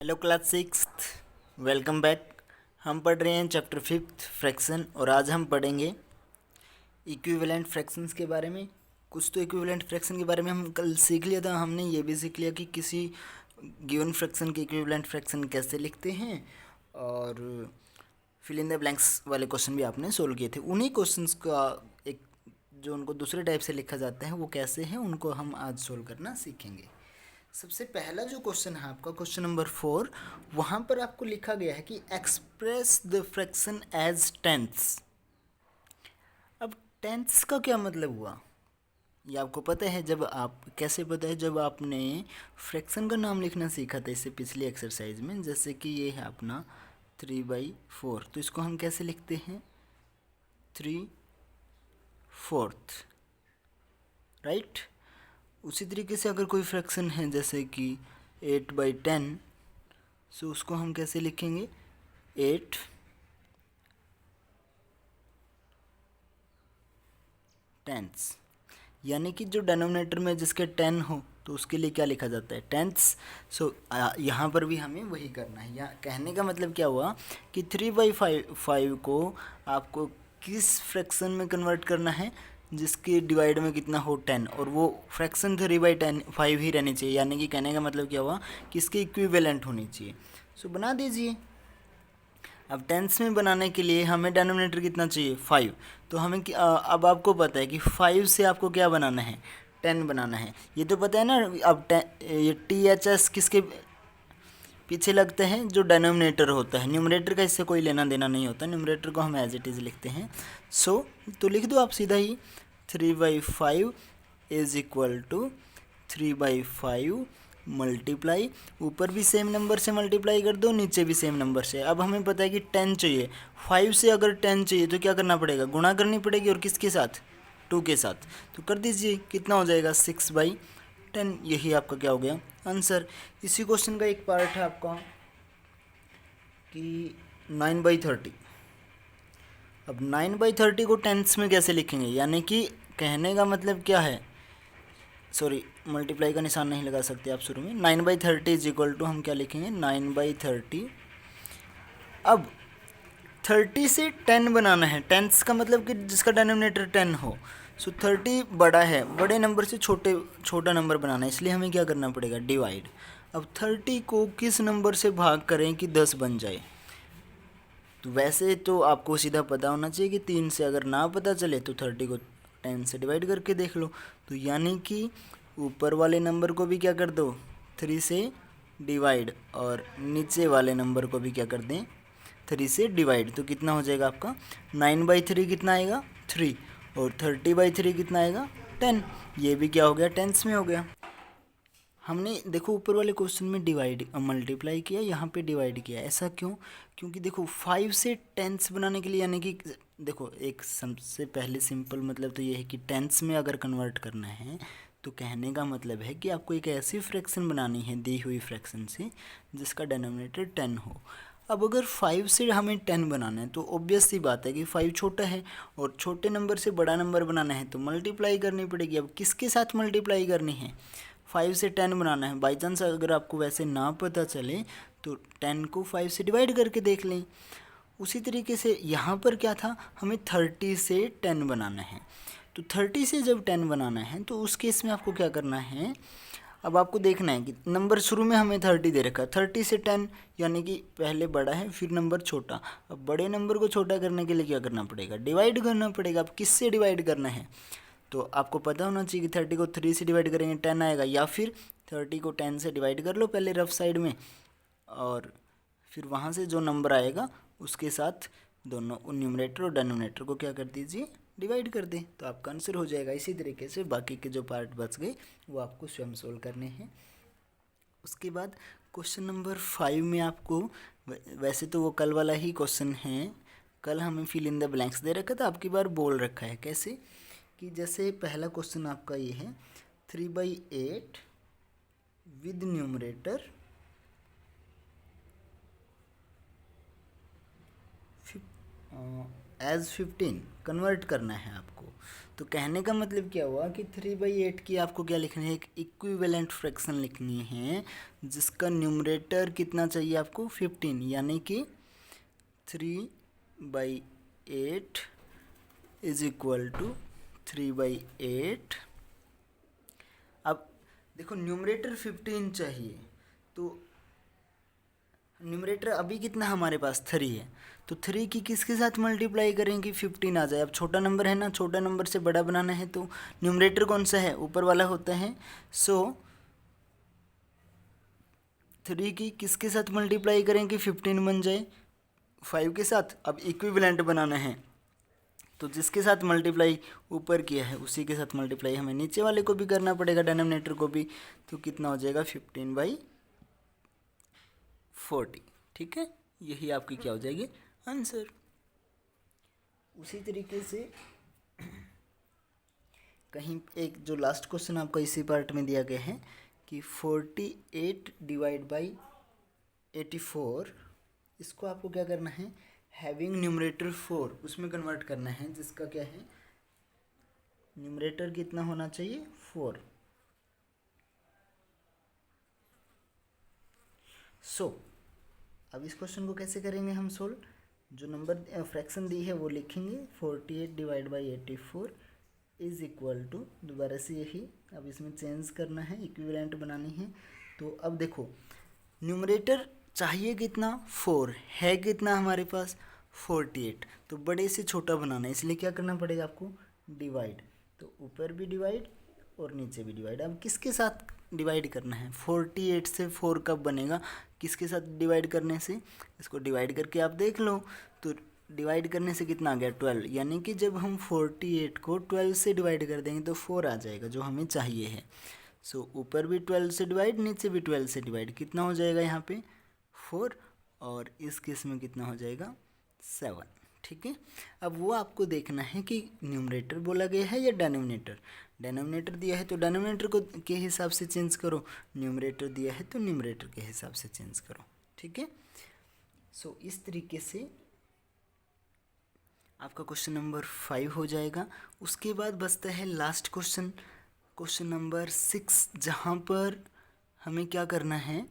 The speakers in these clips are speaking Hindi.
Hello class sixth, welcome back. हम पढ़ रहे हैं चैप्टर फिफ्थ फ्रैक्शन और आज हम पढ़ेंगे इक्विवेलेंट फ्रैक्शंस के बारे में। कुछ तो इक्विवेलेंट फ्रैक्शन के बारे में हम कल सीख लिया था। हमने ये भी सीख लिया कि किसी गिवन फ्रैक्शन के इक्विवेलेंट फ्रैक्शन कैसे लिखते हैं और फिल इन द ब्लैंक्स वाले क्वेश्चन भी आपने सोल्व किए थे। उन्हीं क्वेश्चंस का एक जो उनको दूसरे टाइप से लिखा जाता है वो कैसे है उनको हम आज सोल्व करना सीखेंगे। सबसे पहला जो क्वेश्चन है आपका क्वेश्चन नंबर 4, वहाँ पर आपको लिखा गया है कि एक्सप्रेस द फ्रैक्शन एज टेंथ्स। अब टेंथ्स का क्या मतलब हुआ ये आपको पता है। जब आप कैसे पता है, जब आपने फ्रैक्शन का नाम लिखना सीखा था इससे पिछली एक्सरसाइज में। जैसे कि ये है अपना 3/4, तो इसको हम कैसे लिखते हैं 3/4, राइट। उसी तरीके से अगर कोई फ्रैक्शन है जैसे कि 8/10, सो उसको हम कैसे लिखेंगे 8/10, यानी कि जो डिनोमिनेटर में जिसके 10 हो तो उसके लिए क्या लिखा जाता है 10ths। सो यहाँ पर भी हमें वही करना है। यहाँ कहने का मतलब क्या हुआ कि 3/5 को आपको किस फ्रैक्शन में कन्वर्ट करना है जिसके डिवाइड में कितना हो 10, और वो फ्रैक्शन 3/5 ही रहनी चाहिए। यानी कि कहने का मतलब क्या हुआ कि इसके इक्विवेलेंट होनी चाहिए। सो बना दीजिए। अब टेंस में बनाने के लिए हमें डिनोमिनेटर कितना चाहिए 5। तो हमें अब आपको पता है कि 5 से आपको क्या बनाना है 10 बनाना है। ये तो पता है ना। अब ये THS किसके पीछे लगते हैं, जो डिनोमिनेटर होता है। न्यूमरेटर का इससे कोई लेना देना नहीं होता, न्यूमरेटर को हम एज इट इज़ लिखते हैं। सो तो लिख दो आप सीधा ही 3/5 इज इक्वल टू 3/5 मल्टीप्लाई, ऊपर भी सेम नंबर से मल्टीप्लाई कर दो, नीचे भी सेम नंबर से। अब हमें पता है कि 10 चाहिए, 5 से अगर 10 चाहिए तो क्या करना पड़ेगा, गुणा करनी पड़ेगी। और किसके साथ 2 के साथ। तो कर दीजिए, कितना हो जाएगा 6/10। यही आपका क्या हो गया आंसर। इसी क्वेश्चन का एक पार्ट है आपका कि 9/30। अब 9/30 को टेंथ्स में कैसे लिखेंगे, यानी कि कहने का मतलब क्या है, सॉरी मल्टीप्लाई का निशान नहीं लगा सकते आप शुरू में। 9/30 इज इक्वल टू हम क्या लिखेंगे 9/30। अब 30 से 10 बनाना है। टेंथ्स का मतलब कि जिसका डिनोमिनेटर 10 हो। सो 30 बड़ा है, बड़े नंबर से छोटा नंबर बनाना है, इसलिए हमें क्या करना पड़ेगा डिवाइड। अब 30 को किस नंबर से भाग करें कि 10 बन जाए। तो वैसे तो आपको सीधा पता होना चाहिए कि 3 से, अगर ना पता चले तो 30 को 10 से डिवाइड करके देख लो। तो यानी कि ऊपर वाले नंबर को भी क्या कर दो 3 से डिवाइड, और नीचे वाले नंबर को भी क्या कर दें 3 से डिवाइड। तो कितना हो जाएगा आपका 9/3 कितना आएगा 3, और 30/3 कितना आएगा 10। ये भी क्या हो गया टेंस में हो गया। हमने देखो ऊपर वाले क्वेश्चन में डिवाइड मल्टीप्लाई किया, यहाँ पे डिवाइड किया। ऐसा क्यों, क्योंकि देखो 5 से टेंस बनाने के लिए, यानी कि देखो एक सबसे पहले सिंपल मतलब तो ये है कि टेंस में अगर कन्वर्ट करना है तो कहने का मतलब है कि आपको एक ऐसी फ्रैक्शन बनानी है दी हुई फ्रैक्शन से जिसका डिनोमिनेटर 10 हो। अब अगर 5 से हमें 10 बनाना है तो ऑब्वियस सी बात है कि 5 छोटा है, और छोटे नंबर से बड़ा नंबर बनाना है तो मल्टीप्लाई करनी पड़ेगी। अब किसके साथ मल्टीप्लाई करनी है 5 से 10 बनाना है। बाई चांस अगर आपको वैसे ना पता चले तो 10 को 5 से डिवाइड करके देख लें। उसी तरीके से यहाँ पर क्या था, हमें 30 से 10 बनाना है। तो 30 से जब 10 बनाना है तो उस केस में आपको क्या करना है, अब आपको देखना है कि नंबर शुरू में हमें 30 दे रखा है, 30 से 10 यानी कि पहले बड़ा है फिर नंबर छोटा। अब बड़े नंबर को छोटा करने के लिए क्या करना पड़ेगा डिवाइड करना पड़ेगा। अब किससे डिवाइड करना है, तो आपको पता होना चाहिए कि 30 को 3 से डिवाइड करेंगे 10 आएगा, या फिर 30 को 10 से डिवाइड कर लो पहले रफ साइड में, और फिर वहाँ से जो नंबर आएगा उसके साथ दोनों न्यूमरेटर और डिनोमिनेटर को क्या कर दीजिए डिवाइड कर दें, तो आपका आंसर हो जाएगा। इसी तरीके से बाकी के जो पार्ट बच गए वो आपको स्वयं सोल्व करने हैं। उसके बाद क्वेश्चन नंबर 5 में आपको वैसे तो वो कल वाला ही क्वेश्चन है, कल हमें फिल इन द ब्लैंक्स दे रखा था, आपकी बार बोल रखा है कैसे कि जैसे पहला क्वेश्चन आपका ये है 3/8 विद न्यूमरेटर 5 एज 15 कन्वर्ट करना है आपको। तो कहने का मतलब क्या हुआ कि 3/8 की आपको क्या लिखनी है, एक इक्विवेलेंट फ्रैक्शन लिखनी है जिसका न्यूमरेटर कितना चाहिए आपको 15, यानी कि 3/8 इज इक्वल टू 3/8। अब देखो न्यूमरेटर 15 चाहिए, तो न्यूमरेटर अभी कितना हमारे पास 3 है, तो 3 की किसके साथ मल्टीप्लाई करेंगे 15 आ जाए। अब छोटा नंबर है ना, छोटा नंबर से बड़ा बनाना है तो न्यूमरेटर कौन सा है, ऊपर वाला होता है। सो 3 की किसके साथ मल्टीप्लाई करेंगे 15 बन जाए 5 के साथ। अब इक्विवेलेंट बनाना है तो जिसके साथ मल्टीप्लाई ऊपर किया है उसी के साथ मल्टीप्लाई हमें नीचे वाले को भी करना पड़ेगा, डिनोमिनेटर को भी। तो कितना हो जाएगा 15/40। ठीक है, यही आपकी क्या हो जाएगी आंसर। उसी तरीके से कहीं एक जो लास्ट क्वेश्चन आपका इसी पार्ट में दिया गया है कि 48 डिवाइड बाई 84, इसको आपको क्या करना है, हैविंग न्यूमरेटर 4 उसमें कन्वर्ट करना है, जिसका क्या है न्यूमरेटर कितना होना चाहिए 4। सो अब इस क्वेश्चन को कैसे करेंगे हम सोल्व, जो नंबर फ्रैक्शन दी है वो लिखेंगे 48 divide by 84 is equal to, दोबारा से यही अब इसमें चेंज करना है, इक्विवेलेंट बनानी है। तो अब देखो न्यूमरेटर चाहिए कितना 4, है कितना हमारे पास 48, तो बड़े से छोटा बनाना है, इसलिए क्या करना पड़ेगा आपको डिवाइड। तो ऊपर भी डिवाइड और नीचे भी डिवाइड। अब किसके साथ डिवाइड करना है, 48 से 4 कब बनेगा, किसके साथ डिवाइड करने से, इसको डिवाइड करके आप देख लो। तो डिवाइड करने से कितना आ गया 12, यानी कि जब हम 48 को 12 से डिवाइड कर देंगे तो 4 आ जाएगा जो हमें चाहिए है। सो ऊपर भी 12 से डिवाइड, नीचे भी 12 से डिवाइड, कितना हो जाएगा यहाँ पे 4, और इस केस में कितना हो जाएगा 7। ठीक है, अब वो आपको देखना है कि न्यूमरेटर बोला गया है या डिनोमिनेटर। डिनोमिनेटर दिया है तो डिनोमिनेटर को के हिसाब से चेंज करो, न्यूमरेटर दिया है तो न्यूमरेटर के हिसाब से चेंज करो। ठीक है, सो इस तरीके से आपका क्वेश्चन नंबर 5 हो जाएगा। उसके बाद बचता है लास्ट क्वेश्चन, क्वेश्चन नंबर 6, जहाँ पर हमें क्या करना है,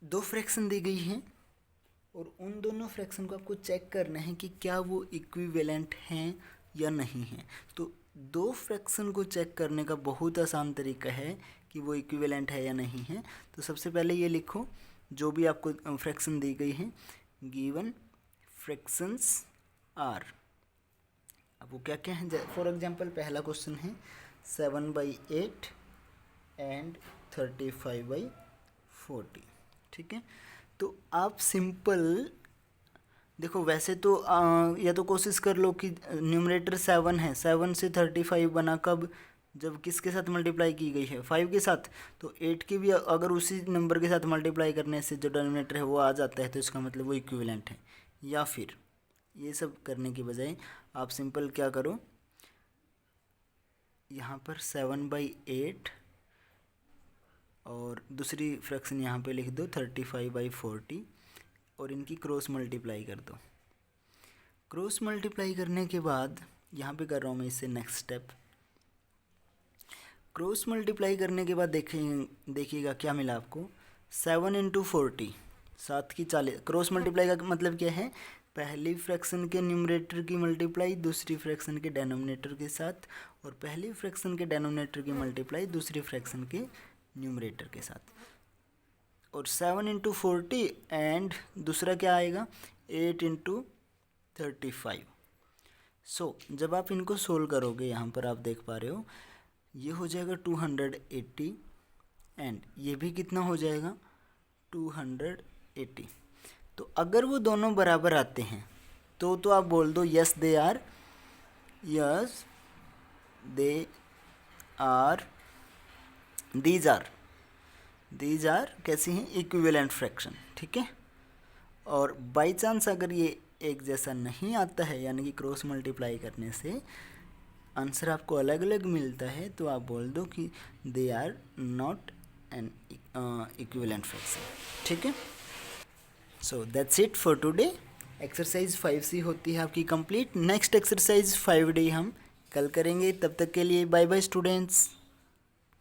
दो फ्रैक्शन दी गई हैं और उन दोनों फ्रैक्शन को आपको चेक करना है कि क्या वो इक्विवेलेंट हैं या नहीं हैं। तो दो फ्रैक्शन को चेक करने का बहुत आसान तरीका है कि वो इक्विवेलेंट है या नहीं है। तो सबसे पहले ये लिखो जो भी आपको फ्रैक्शन दी गई है, गिवन फ्रैक्शंस आर। अब वो क्या क्या है, फॉर एग्जांपल पहला क्वेश्चन है 7/8 एंड 35/40। ठीक है, तो आप सिंपल देखो, वैसे तो या तो कोशिश कर लो कि न्यूमरेटर 7 है, 7 से 35 बना कब, जब किसके साथ मल्टीप्लाई की गई है 5 के साथ। तो 8 की भी अगर उसी नंबर के साथ मल्टीप्लाई करने से जो डिनोमिनेटर है वो आ जाता है तो इसका मतलब वो इक्विवेलेंट है। या फिर ये सब करने की बजाय आप सिंपल क्या करो, यहाँ पर 7/8 और दूसरी फ्रैक्शन यहाँ पे लिख दो 35/40 और इनकी क्रॉस मल्टीप्लाई कर दो। क्रॉस मल्टीप्लाई करने के बाद यहाँ पे कर रहा हूँ मैं इससे नेक्स्ट स्टेप। क्रॉस मल्टीप्लाई करने के बाद देखिएगा क्या मिला आपको, 7 × 40 7 की 40। क्रॉस मल्टीप्लाई का मतलब क्या है, पहली फ्रैक्शन के न्यूमरेटर की मल्टीप्लाई दूसरी फ्रैक्शन के डिनोमिनेटर के साथ, और पहली फ्रैक्शन के डिनोमिनेटर की मल्टीप्लाई दूसरी फ्रैक्शन के न्यूमरेटर के साथ। और 7 × 40 एंड दूसरा क्या आएगा 8 × 35। सो जब आप इनको सोल्व करोगे, यहाँ पर आप देख पा रहे हो ये हो जाएगा 280 एंड ये भी कितना हो जाएगा 280। तो अगर वो दोनों बराबर आते हैं तो आप बोल दो yes they are, yes they are, these are कैसी हैं इक्विवेलेंट फ्रैक्शन। ठीक है, और बाय चांस अगर ये एक जैसा नहीं आता है, यानी कि क्रॉस मल्टीप्लाई करने से आंसर आपको अलग अलग मिलता है, तो आप बोल दो कि they are not an equivalent fraction. ठीक है, so that's it for today. Exercise 5C होती है आपकी कंप्लीट। नेक्स्ट एक्सरसाइज 5D हम कल करेंगे। तब तक के लिए बाय बाय स्टूडेंट्स।